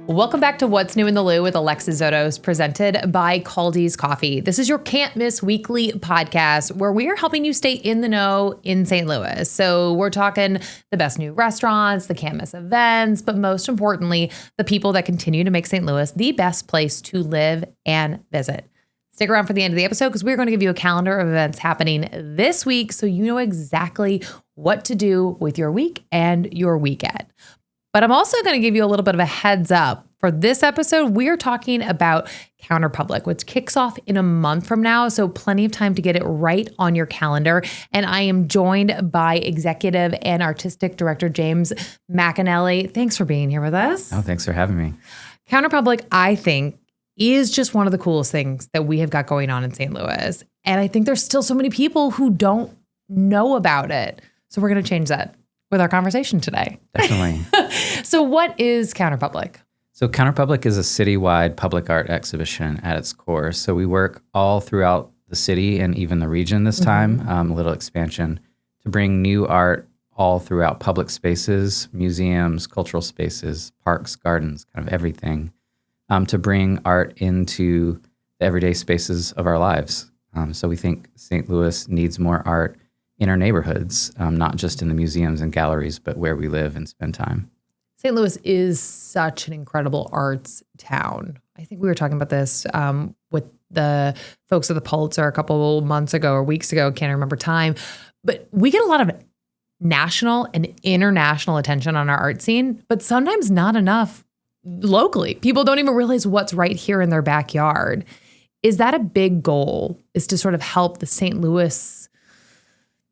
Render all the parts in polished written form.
Welcome back to What's New in the Lou with Alexis Zotos, presented by Caldi's Coffee. This is your can't miss weekly podcast where we are helping you stay in the know in St. Louis. So we're talking the best new restaurants, the can't miss events, but most importantly, the people that continue to make St. Louis the best place to live and visit. Stick around for the end of the episode because we're going to give you a calendar of events happening this week so you know exactly what to do with your week and your weekend. But I'm also going to give you a little bit of a heads up. For this episode, we're talking about Counterpublic, which kicks off in a month from now. So plenty of time to get it right on your calendar. And I am joined by Executive and Artistic Director James McAnally. Thanks for being here with us. Oh, thanks for having me. Counterpublic, I think, is just one of the coolest things that we have got going on in St. Louis. And I think there's still so many people who don't know about it. So we're going to change that with our conversation today. Definitely. So what is Counterpublic? So Counterpublic is a citywide public art exhibition at its core. So we work all throughout the city and even the region this time, a little expansion, to bring new art all throughout public spaces, museums, cultural spaces, parks, gardens, kind of everything, to bring art into the everyday spaces of our lives. So we think St. Louis needs more art in our neighborhoods, not just in the museums and galleries, but where we live and spend time. St. Louis is such an incredible arts town. I think we were talking about this with the folks at the Pulitzer a couple months ago or weeks ago, can't remember time. But we get a lot of national and international attention on our art scene, but sometimes not enough locally. People don't even realize what's right here in their backyard. Is that a big goal, is to sort of help the St. Louis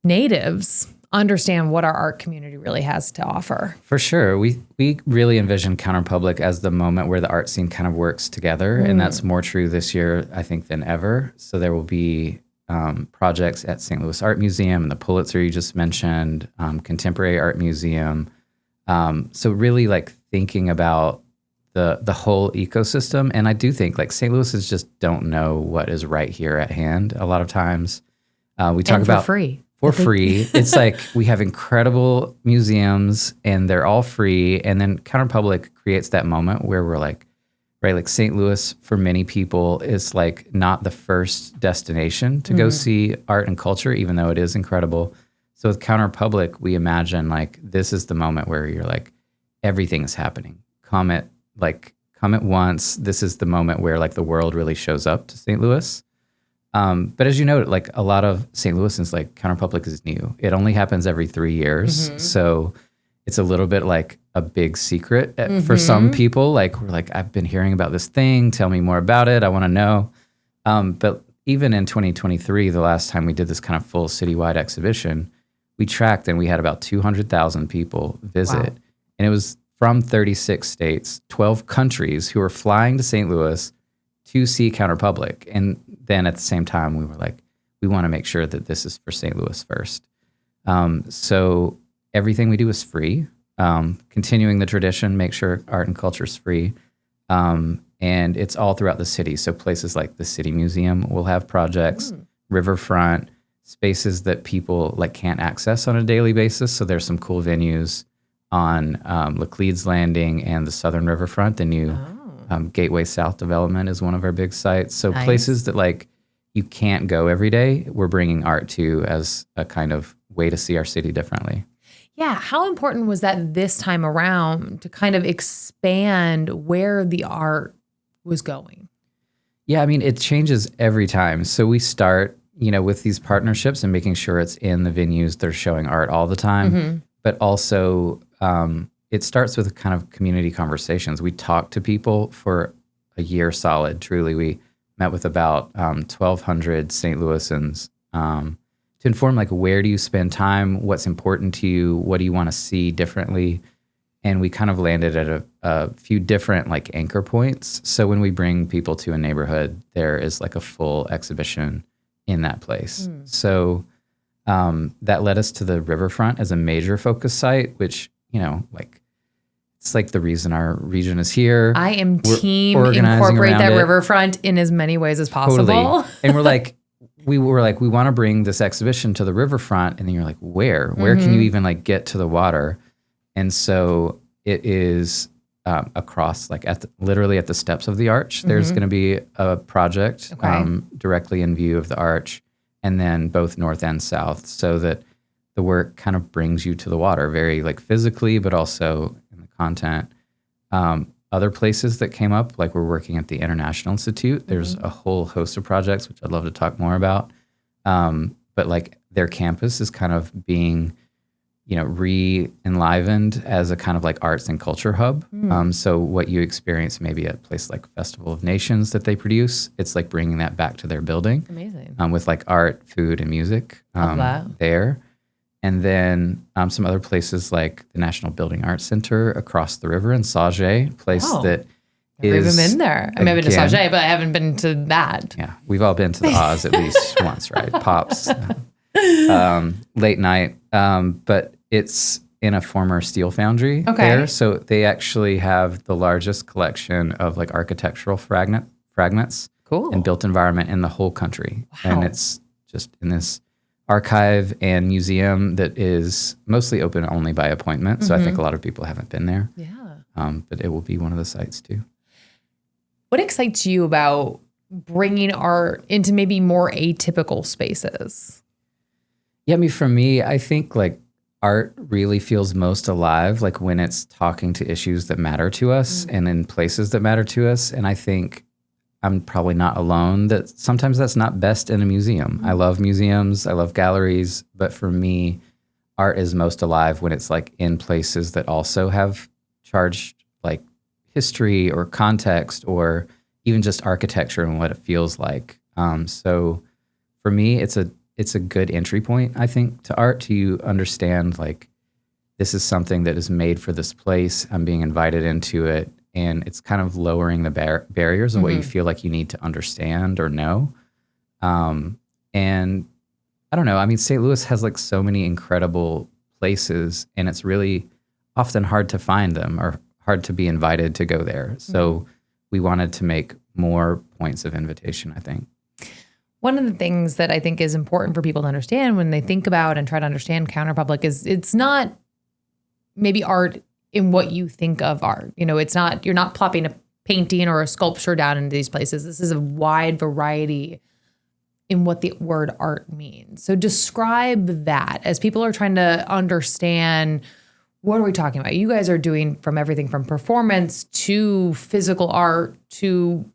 natives understand what our art community really has to offer? For sure. We really envision Counterpublic as the moment where the art scene kind of works together. And that's more true this year, I think, than ever. So there will be projects at St. Louis Art Museum and the Pulitzer you just mentioned, Contemporary Art Museum. So really like thinking about the whole ecosystem. And I do think like St. Louisans just don't know what is right here at hand a lot of times. We talk about free. For free. It's like we have incredible museums and they're all free. And then Counterpublic creates that moment where we're like, right, like St. Louis for many people is like not the first destination to go see art and culture, even though it is incredible. So with Counterpublic, we imagine like this is the moment where you're like, everything is happening. Come at once. This is the moment where like the world really shows up to St. Louis. But as you know, like a lot of St. Louisans, like Counterpublic is new. It only happens every 3 years. So it's a little bit like a big secret for some people. Like we're like, I've been hearing about this thing. Tell me more about it. I want to know. But even in 2023, the last time we did this kind of full citywide exhibition, we tracked and we had about 200,000 people visit. Wow. And it was from 36 states, 12 countries who were flying to St. Louis to see Counterpublic. And then at the same time, we were like, we want to make sure that this is for St. Louis first. So everything we do is free, continuing the tradition, make sure art and culture is free. And it's all throughout the city. So places like the City Museum will have projects, Riverfront, spaces that people like can't access on a daily basis. So there's some cool venues on Laclede's Landing and the Southern Riverfront, the new Gateway South development is one of our big sites. So places that like you can't go every day, we're bringing art to as a kind of way to see our city differently. Yeah. How important was that this time around to kind of expand where the art was going? Yeah, I mean, it changes every time. So we start, with these partnerships and making sure it's in the venues that are showing art all the time, but also it starts with kind of community conversations. We talk to people for a year solid. Truly, we met with about 1,200 St. Louisans to inform like where do you spend time, what's important to you, what do you want to see differently, and we kind of landed at a few different like anchor points. So when we bring people to a neighborhood, there is like a full exhibition in that place. So that led us to the Riverfront as a major focus site, which it's like the reason our region is here. I am team incorporate that Riverfront in as many ways as possible. Totally. And we were like, we want to bring this exhibition to the Riverfront. And then you're like, where can you even like get to the water? And so it is across, like literally at the steps of the arch. There's going to be a project directly in view of the arch, and then both north and south, so that the work kind of brings you to the water, very like physically, but also in the content. Other places that came up, like we're working at the International Institute. There's a whole host of projects, which I'd love to talk more about. But like their campus is kind of being, re-enlivened as a kind of like arts and culture hub. So what you experience maybe at a place like Festival of Nations that they produce, it's like bringing that back to their building. Amazing. With like art, food, and music there. And then some other places like the National Building Arts Center across the river in Sauget, place that I've even been there. I mean, I've been to Sauget, but I haven't been to that. Yeah, we've all been to the Oz at least once, right? Pops, late night. But it's in a former steel foundry there. So they actually have the largest collection of like architectural fragments and built environment in the whole country. Wow. And it's just in this archive and museum that is mostly open only by appointment. So I think a lot of people haven't been there. Yeah. But it will be one of the sites too. What excites you about bringing art into maybe more atypical spaces? Yeah, I mean, for me, I think like art really feels most alive, like when it's talking to issues that matter to us and in places that matter to us. And I think I'm probably not alone that sometimes that's not best in a museum. I love museums, I love galleries, but for me, art is most alive when it's like in places that also have charged like history or context or even just architecture and what it feels like. So for me, it's a good entry point, I think, to art, to understand like this is something that is made for this place. I'm being invited into it. And it's kind of lowering the barriers of what you feel like you need to understand or know. And I don't know. I mean, St. Louis has like so many incredible places, and it's really often hard to find them or hard to be invited to go there. So we wanted to make more points of invitation, I think. One of the things that I think is important for people to understand when they think about and try to understand Counterpublic is it's not maybe art in what you think of art. It's not, you're not plopping a painting or a sculpture down into these places. This is a wide variety in what the word art means. So describe that as people are trying to understand, what are we talking about? You guys are doing from everything from performance to physical art to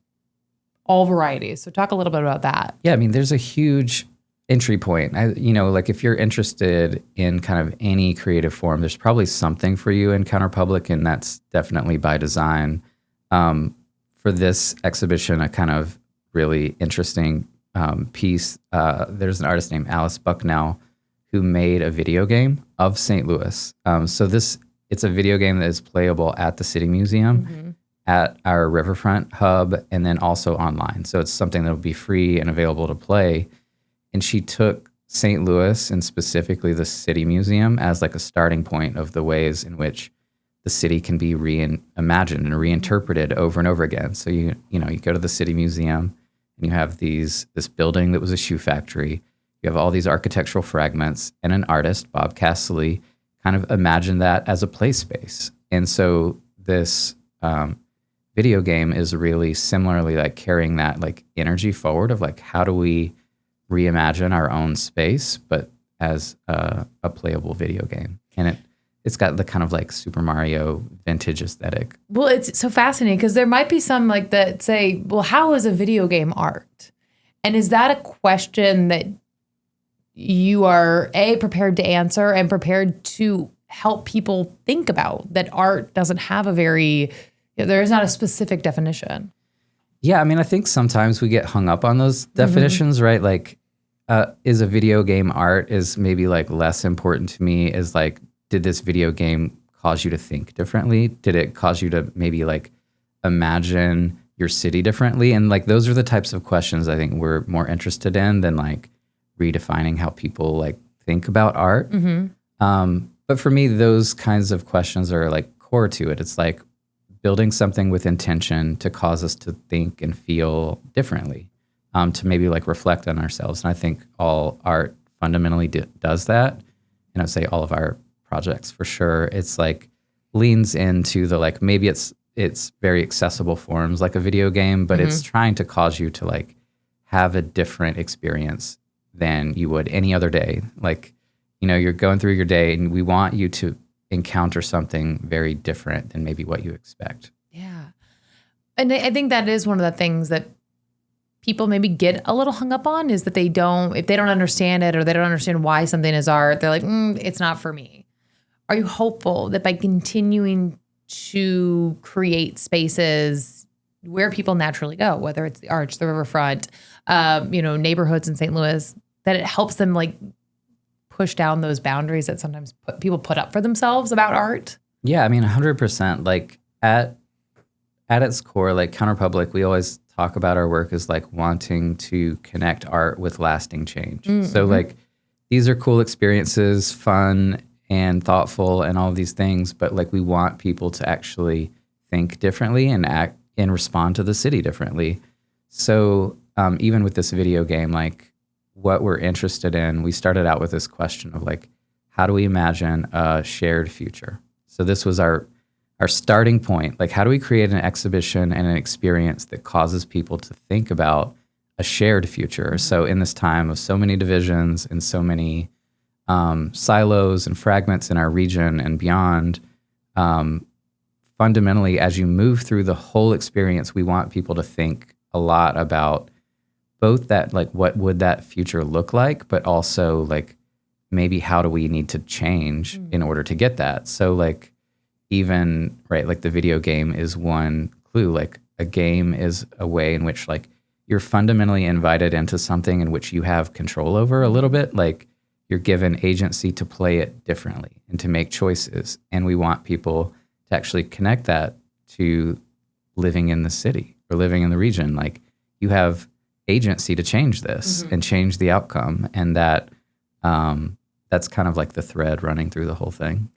all varieties. So talk a little bit about that. Yeah, I mean, there's a huge entry point. Like if you're interested in kind of any creative form, there's probably something for you in Counterpublic, and that's definitely by design. For this exhibition, a kind of really interesting piece, there's an artist named Alice Bucknell who made a video game of St. Louis. So it's a video game that is playable at the City Museum, at our Riverfront hub, and then also online. So it's something that will be free and available to play. And she took St. Louis and specifically the City Museum as like a starting point of the ways in which the city can be reimagined and reinterpreted over and over again. So you go to the City Museum and you have this building that was a shoe factory. You have all these architectural fragments, and an artist, Bob Castley, kind of imagined that as a play space. And so this video game is really similarly like carrying that like energy forward of like, how do we reimagine our own space, but as a playable video game. And it's got the kind of like Super Mario vintage aesthetic. Well, it's so fascinating because there might be some like that say, well, how is a video game art? And is that a question that you are prepared to answer and prepared to help people think about, that art doesn't have there is not a specific definition? Yeah, I mean, I think sometimes we get hung up on those definitions, right? Like, is a video game art is maybe like less important to me is like, did this video game cause you to think differently? Did it cause you to maybe like imagine your city differently? And like, those are the types of questions I think we're more interested in than like redefining how people like think about art. But for me, those kinds of questions are like core to it. It's like building something with intention to cause us to think and feel differently, to maybe like reflect on ourselves. And I think all art fundamentally does that. And I'd say all of our projects for sure. It's like leans into the like, maybe it's very accessible forms like a video game, but it's trying to cause you to like have a different experience than you would any other day. Like, you know, you're going through your day and we want you to encounter something very different than maybe what you expect. Yeah. And I think that is one of the things that people maybe get a little hung up on, is that if they don't understand it, or they don't understand why something is art, they're like, it's not for me. Are you hopeful that by continuing to create spaces where people naturally go, whether it's the Arch, the riverfront, neighborhoods in St. Louis, that it helps them like push down those boundaries that sometimes people put up for themselves about art? Yeah, I mean, 100%. Like at its core, like Counterpublic, we always talk about our work as like wanting to connect art with lasting change. So like these are cool experiences, fun and thoughtful and all of these things, but like we want people to actually think differently and act and respond to the city differently. So even with this video game, like what we're interested in, we started out with this question of like, how do we imagine a shared future? So this was our starting point. Like, how do we create an exhibition and an experience that causes people to think about a shared future? So in this time of so many divisions and so many silos and fragments in our region and beyond, fundamentally, as you move through the whole experience, we want people to think a lot about both that, like, what would that future look like, but also like maybe how do we need to change in order to get that? So like, even, right, like the video game is one clue. Like a game is a way in which like you're fundamentally invited into something in which you have control over a little bit. Like you're given agency to play it differently and to make choices. And we want people to actually connect that to living in the city or living in the region. Like you have agency to change this and change the outcome. And that that's kind of like the thread running through the whole thing.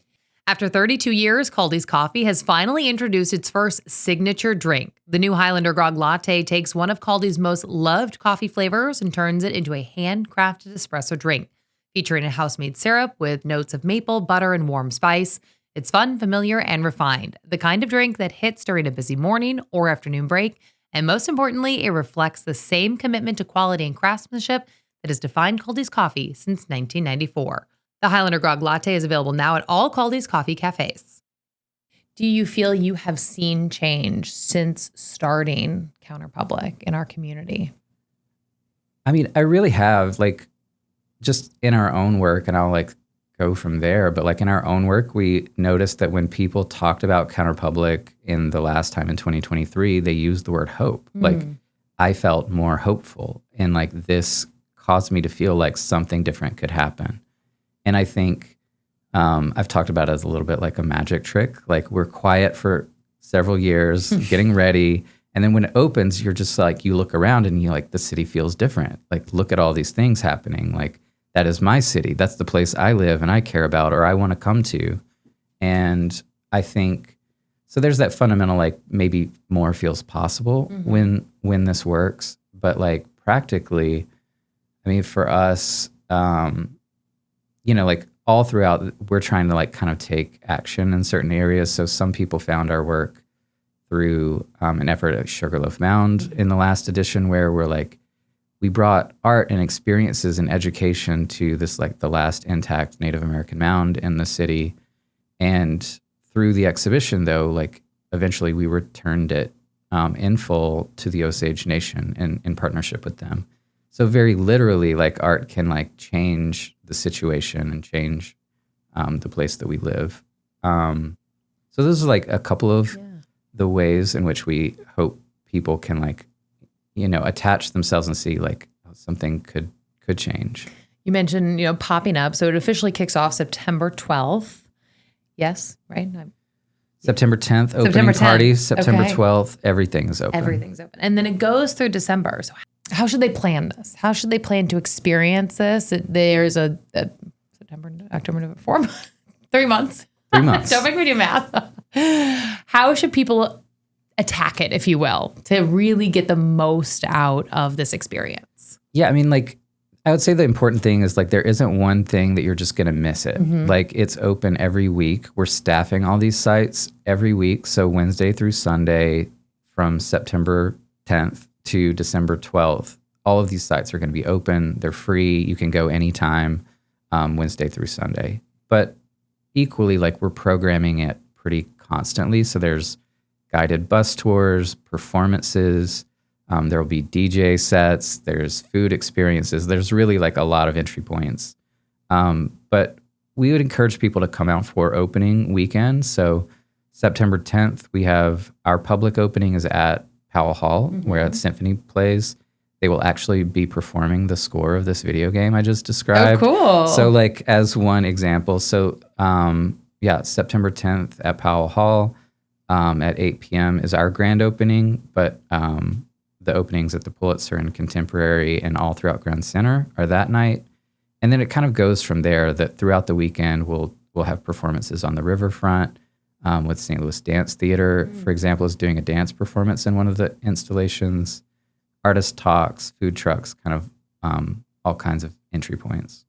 After 32 years, Caldy's Coffee has finally introduced its first signature drink. The new Highlander Grog Latte takes one of Caldy's most loved coffee flavors and turns it into a handcrafted espresso drink, featuring a house-made syrup with notes of maple, butter, and warm spice. It's fun, familiar, and refined, the kind of drink that hits during a busy morning or afternoon break, and most importantly, it reflects the same commitment to quality and craftsmanship that has defined Caldy's Coffee since 1994. The Highlander Grog Latte is available now at all Caldy's coffee cafes. Do you feel you have seen change since starting Counterpublic in our community? I mean, I really have, like, just in our own work, and I'll like go from there, but like in our own work, we noticed that when people talked about Counterpublic in the last time in 2023, they used the word hope. Like I felt more hopeful, and like this caused me to feel like something different could happen. And I think I've talked about it as a little bit like a magic trick. Like we're quiet for several years, getting ready. And then when it opens, you're just like, you look around and you like, the city feels different. Like, look at all these things happening. Like, that is my city. That's the place I live and I care about or I want to come to. And I think, so there's that fundamental, like maybe more feels possible when this works. But like practically, I mean, for us, like all throughout, we're trying to like kind of take action in certain areas. So some people found our work through an effort at Sugarloaf Mound in the last edition, where we're like, we brought art and experiences and education to this, like the last intact Native American mound in the city. And through the exhibition though, like eventually we returned it in full to the Osage Nation in partnership with them. So very literally, like art can like change the situation and change the place that we live. So those are like a couple of the ways in which we hope people can like, attach themselves and see like something could change. You mentioned, popping up. So it officially kicks off September 12th. Yes, right? September 10th, opening party. September 12th, everything's open. Everything's open. And then it goes through December. So how should they plan this? How should they plan to experience this? There's a September, October, November, 3 months. 3 months. Don't make me do math. How should people attack it, if you will, to really get the most out of this experience? Yeah, I mean, like, I would say the important thing is like there isn't one thing that you're just going to miss it. Like it's open every week. We're staffing all these sites every week. So Wednesday through Sunday from September 10th to December 12th, all of these sites are going to be open. They're free. You can go anytime, Wednesday through Sunday. But equally, like we're programming it pretty constantly. So there's guided bus tours, performances. There will be DJ sets. There's food experiences. There's really like a lot of entry points. But we would encourage people to come out for opening weekend. So September 10th, we have our public opening is at Powell Hall, where the symphony plays. They will actually be performing the score of this video game I just described. Oh, cool. So like as one example, so September 10th at Powell Hall at 8 p.m. is our grand opening, but the openings at the Pulitzer and Contemporary and all throughout Grand Center are that night. And then it kind of goes from there that throughout the weekend, we'll have performances on the riverfront with St. Louis Dance Theater, for example, is doing a dance performance in one of the installations. Artist talks, food trucks, kind of all kinds of entry points.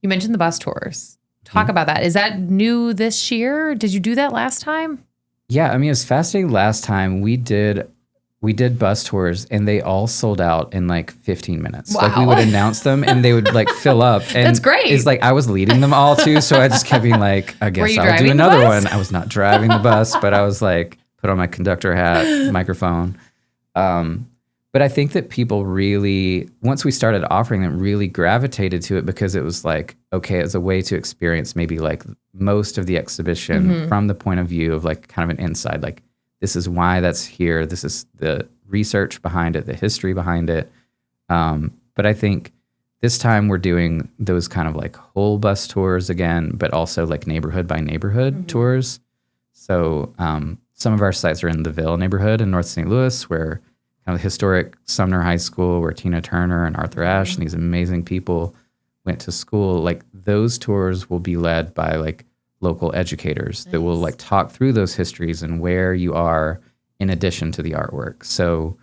You mentioned the bus tours. Talk about that. Is that new this year? Did you do that last time? Yeah, I mean, it's fascinating. Last time we did bus tours and they all sold out in like 15 minutes. Wow. Like we would announce them and they would like fill up. And that's great. It's like I was leading them all too. So I just kept being like, I guess I'll do another one. I was not driving the bus, but I was like, put on my conductor hat, microphone. But I think that people really, once we started offering them, really gravitated to it because it was like, okay, it's a way to experience maybe like most of the exhibition from the point of view of like kind of an inside, like this is why that's here. This is the research behind it, the history behind it. But I think this time we're doing those kind of like whole bus tours again, but also like neighborhood by neighborhood tours. So some of our sites are in the Ville neighborhood in North St. Louis, where kind of historic Sumner High School, where Tina Turner and Arthur Ashe and these amazing people went to school. Like those tours will be led by like local educators that will like talk through those histories and where you are in addition to the artwork. So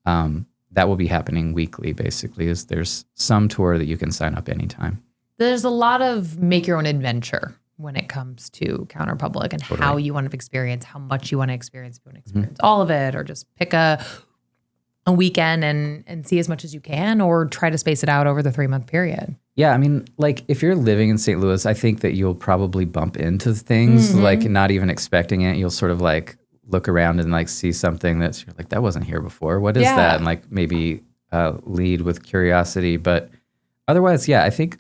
that will be happening weekly, basically, is there's some tour that you can sign up anytime. There's a lot of make your own adventure when it comes to Counterpublic and how you want to experience, how much you want to experience. If you want to experience all of it, or just pick a weekend and see as much as you can, or try to space it out over the 3-month period. Yeah, I mean, like if you're living in St. Louis, I think that you'll probably bump into things like not even expecting it. You'll sort of like look around and like see something that's you're like, that wasn't here before. What is that? And like maybe lead with curiosity. But otherwise, yeah, I think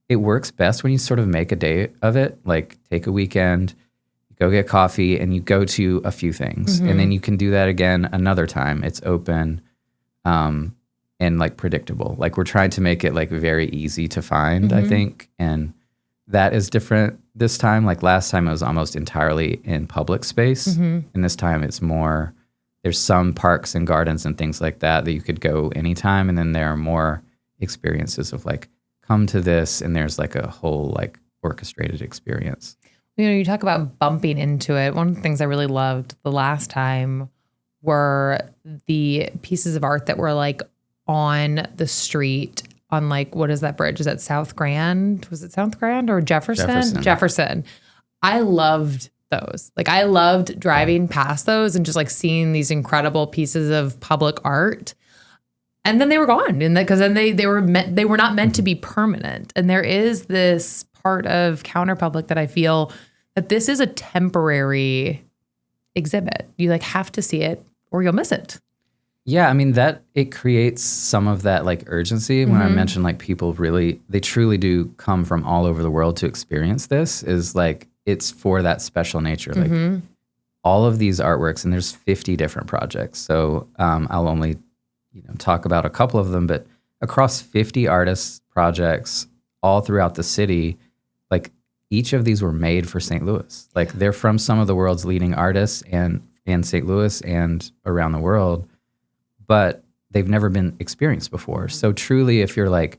it works best when you sort of make a day of it. Like take a weekend, go get coffee, and you go to a few things. And then you can do that again another time. It's open. And like predictable. Like we're trying to make it like very easy to find, I think. And that is different this time. Like last time it was almost entirely in public space. And this time it's more, there's some parks and gardens and things like that you could go anytime. And then there are more experiences of like, come to this, and there's like a whole like orchestrated experience. You know, you talk about bumping into it. One of the things I really loved the last time were the pieces of art that were like on the street on like, what is that bridge? Is that South Grand? Was it South Grand or Jefferson? Jefferson. I loved those. Like I loved driving past those and just like seeing these incredible pieces of public art. And then they were gone. And because then they were not meant to be permanent. And there is this part of Counterpublic that I feel that this is a temporary exhibit. You like have to see it or you'll miss it. Yeah, I mean that it creates some of that like urgency when I mentioned like people really, they truly do come from all over the world to experience this, is like it's for that special nature. Like all of these artworks, and there's 50 different projects. So I'll only talk about a couple of them, but across 50 artists' projects all throughout the city, like each of these were made for St. Louis. Like they're from some of the world's leading artists and in St. Louis and around the world, but they've never been experienced before. So truly, if you're like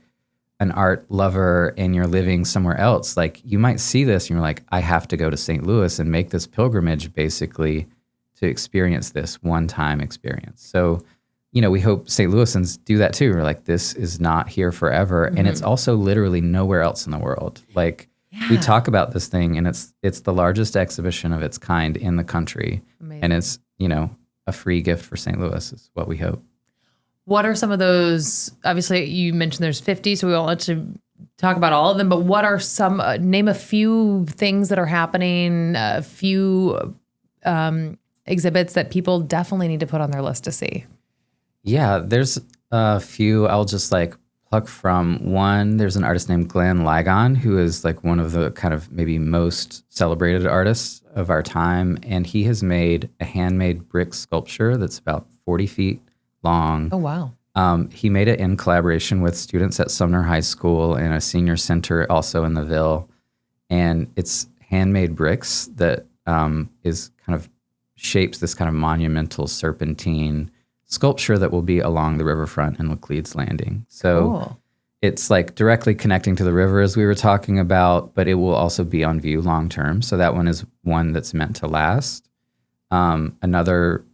an art lover and you're living somewhere else, like you might see this and you're like, I have to go to St. Louis and make this pilgrimage basically to experience this one-time experience. So we hope St. Louisans do that too. We're like, this is not here forever. And it's also literally nowhere else in the world. Like we talk about this thing and it's the largest exhibition of its kind in the country. Amazing. And it's, a free gift for St. Louis is what we hope. What are some of those, obviously you mentioned there's 50, so we won't let you talk about all of them, but what are some, name a few things that are happening, a few exhibits that people definitely need to put on their list to see. Yeah, there's a few. I'll just pluck from one. There's an artist named Glenn Ligon, who is one of the kind of maybe most celebrated artists of our time. And he has made a handmade brick sculpture that's about 40 feet long. Oh, wow. He made it in collaboration with students at Sumner High School and a senior center also in the Ville. And it's handmade bricks that is kind of shapes this kind of monumental serpentine sculpture that will be along the riverfront in Laclede's Landing. So cool. It's directly connecting to the river as we were talking about, but it will also be on view long term. So that one is one that's meant to last. Another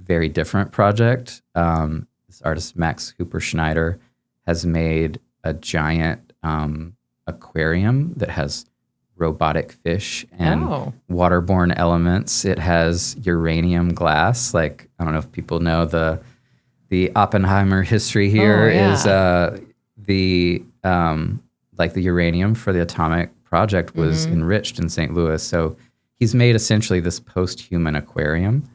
very different project, this artist Max Hooper Schneider has made a giant aquarium that has robotic fish and waterborne elements. It has uranium glass. I don't know if people know the Oppenheimer history here is the uranium for the atomic project was enriched in St. Louis. So he's made essentially this post-human aquarium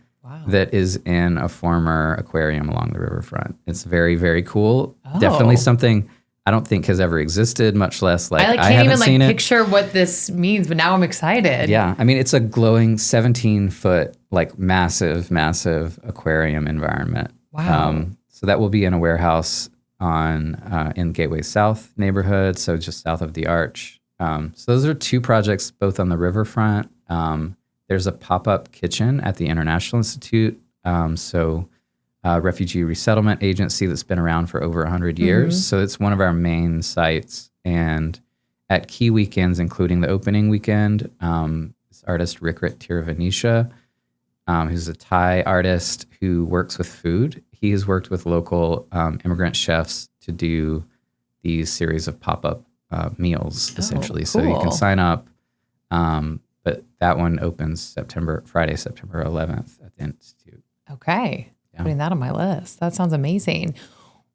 that is in a former aquarium along the riverfront. It's very, very cool. Definitely something I don't think has ever existed, much less I can't haven't seen even it. Picture what this means, but now I'm excited. Yeah, I mean it's a glowing 17-foot massive aquarium environment. Wow. So that will be in a warehouse in Gateway South neighborhood, so just south of the Arch. So those are two projects, both on the riverfront. There's a pop-up kitchen at the International Institute. Refugee resettlement agency that's been around for over 100 years. So it's one of our main sites. And at key weekends, including the opening weekend, this artist Rikrit Tiravanisha, who's a Thai artist who works with food. He has worked with local immigrant chefs to do these series of pop-up meals, essentially. Cool. So you can sign up. But that one opens Friday, September 11th at the Institute. Okay. Putting that on my list. That sounds amazing.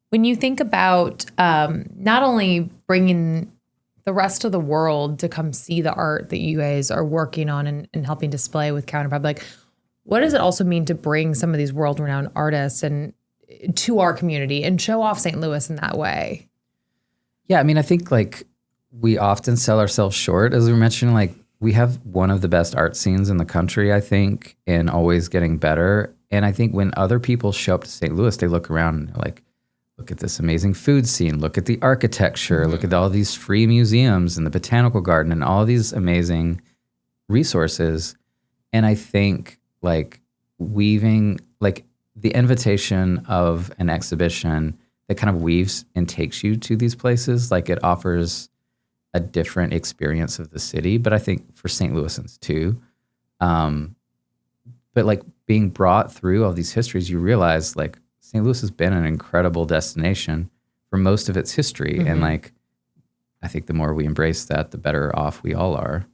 When you think about not only bringing the rest of the world to come see the art that you guys are working on and helping display with Counterpublic, what does it also mean to bring some of these world-renowned artists and to our community and show off St. Louis in that way? Yeah, I mean, I think we often sell ourselves short, as we were mentioning. We have one of the best art scenes in the country, I think, and always getting better. And I think when other people show up to St. Louis, they look around and they're like, look at this amazing food scene, look at the architecture, look at all these free museums and the botanical garden and all these amazing resources. And I think weaving, the invitation of an exhibition that kind of weaves and takes you to these places, it offers a different experience of the city. But I think for St. Louisans too, but being brought through all these histories, you realize St. Louis has been an incredible destination for most of its history. And I think the more we embrace that, the better off we all are.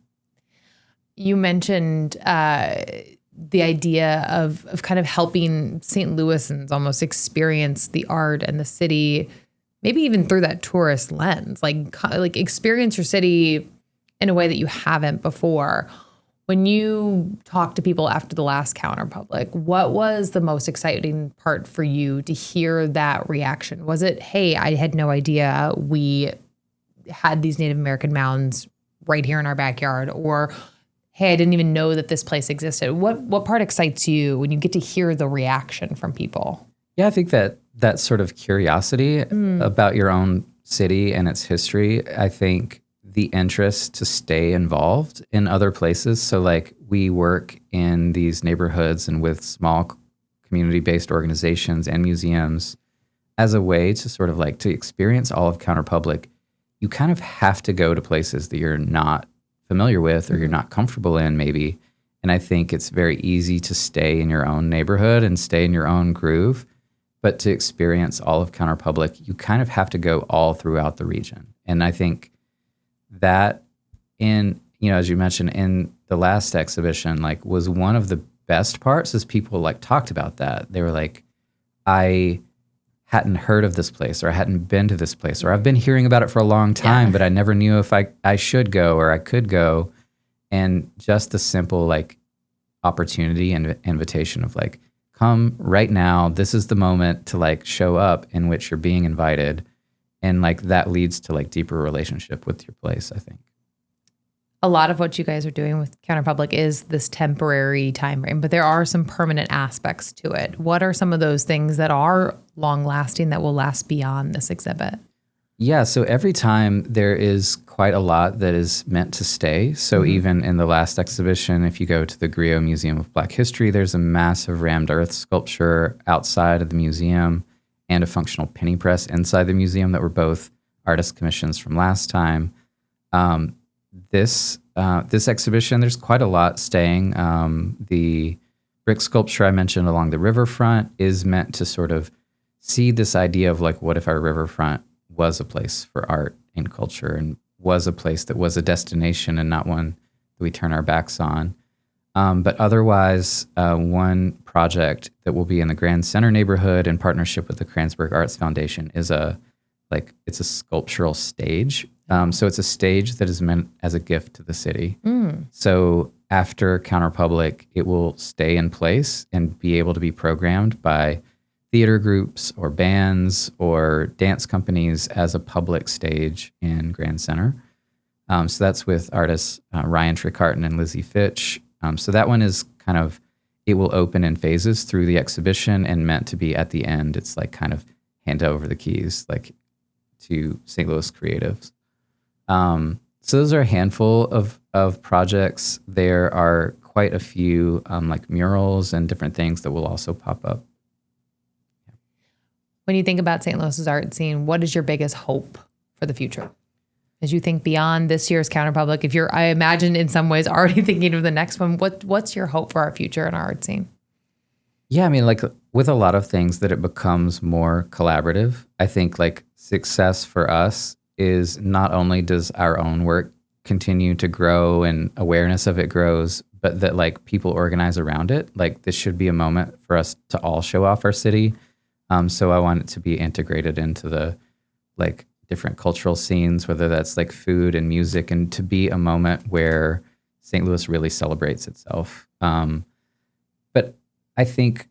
You mentioned the idea of kind of helping St. Louisans almost experience the art and the city, maybe even through that tourist lens, experience your city in a way that you haven't before. When you talk to people after the last Counterpublic, what was the most exciting part for you to hear that reaction? Was it, hey, I had no idea we had these Native American mounds right here in our backyard? Or, hey, I didn't even know that this place existed. What part excites you when you get to hear the reaction from people? Yeah, I think that sort of curiosity about your own city and its history, I think the interest to stay involved in other places. So we work in these neighborhoods and with small community-based organizations and museums as a way to sort of to experience all of Counterpublic. You kind of have to go to places that you're not familiar with or you're not comfortable in maybe. And I think it's very easy to stay in your own neighborhood and stay in your own groove. But to experience all of Counterpublic, you kind of have to go all throughout the region. And I think that as you mentioned in the last exhibition, like was one of the best parts is people like talked about that. They were like, I hadn't heard of this place, or I hadn't been to this place, or I've been hearing about it for a long time, but I never knew if I should go or I could go. And just the simple like opportunity and invitation of like, come right now. This is the moment to like show up in which you're being invited. And like that leads to like deeper relationship with your place, I think. A lot of what you guys are doing with Counterpublic is this temporary time frame, but there are some permanent aspects to it. What are some of those things that are long lasting that will last beyond this exhibit? Yeah, so every time there is quite a lot that is meant to stay. So even in the last exhibition, if you go to the Griot Museum of Black History, there's a massive rammed earth sculpture outside of the museum and a functional penny press inside the museum that were both artist commissions from last time. This exhibition, there's quite a lot staying. The brick sculpture I mentioned along the riverfront is meant to sort of see this idea of like, what if our riverfront was a place for art and culture and was a place that was a destination and not one that we turn our backs on. But otherwise, one project that will be in the Grand Center neighborhood in partnership with the Kranzberg Arts Foundation is it's a sculptural stage. So it's a stage that is meant as a gift to the city. So after Counterpublic, it will stay in place and be able to be programmed by theater groups or bands or dance companies as a public stage in Grand Center. So that's with artists Ryan Tricarton and Lizzie Fitch. So that one is kind of, it will open in phases through the exhibition and meant to be at the end. It's like kind of hand over the keys like to St. Louis creatives. So those are a handful of projects. There are quite a few like murals and different things that will also pop up. When you think about St. Louis's art scene, what is your biggest hope for the future? As you think beyond this year's Counterpublic, if you're, I imagine in some ways already thinking of the next one, what's your hope for our future in our art scene? Yeah, I mean, like with a lot of things that it becomes more collaborative. I think like success for us is not only does our own work continue to grow and awareness of it grows, but that like people organize around it. Like this should be a moment for us to all show off our city. So I want it to be integrated into the like different cultural scenes, whether that's like food and music, and to be a moment where St. Louis really celebrates itself. But I think,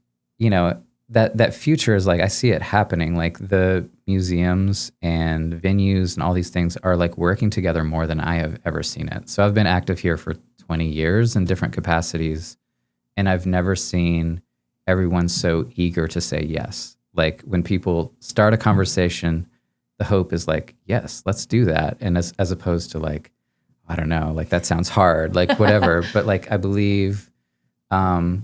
that future is like, I see it happening, like the museums and venues and all these things are like working together more than I have ever seen it. So I've been active here for 20 years in different capacities, and I've never seen everyone so eager to say yes. Like when people start a conversation, the hope is like, yes, let's do that. And as opposed to like, I don't know, like that sounds hard, like whatever. But like, I believe, I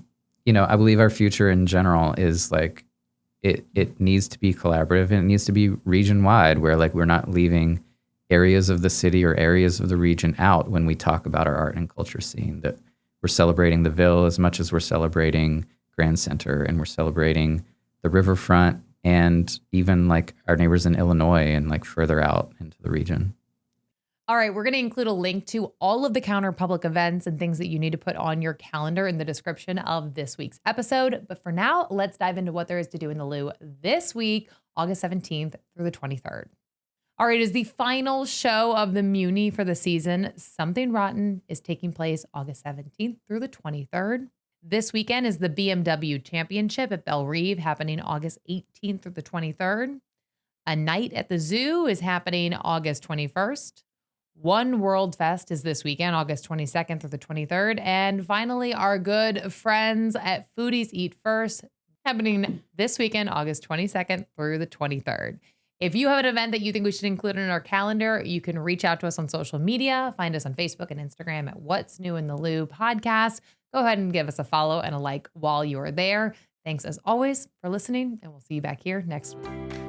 believe our future in general is like, it needs to be collaborative and it needs to be region wide, where like we're not leaving areas of the city or areas of the region out when we talk about our art and culture scene, that we're celebrating the Ville as much as we're celebrating Grand Center, and we're celebrating the riverfront and even like our neighbors in Illinois and like further out into the region. All right, we're going to include a link to all of the Counterpublic events and things that you need to put on your calendar in the description of this week's episode. But for now, let's dive into what there is to do in the Lou this week, August 17th through the 23rd. All right, as the final show of the Muni for the season, Something Rotten is taking place August 17th through the 23rd. This weekend is the BMW Championship at Belle Reve, happening August 18th through the 23rd. A Night at the Zoo is happening August 21st. One World Fest is this weekend, August 22nd through the 23rd. And finally, our good friends at Foodies Eat First, happening this weekend, August 22nd through the 23rd. If you have an event that you think we should include in our calendar, you can reach out to us on social media. Find us on Facebook and Instagram at What's New in the Lou Podcast. Go ahead and give us a follow and a like while you're there. Thanks as always for listening, and we'll see you back here next week.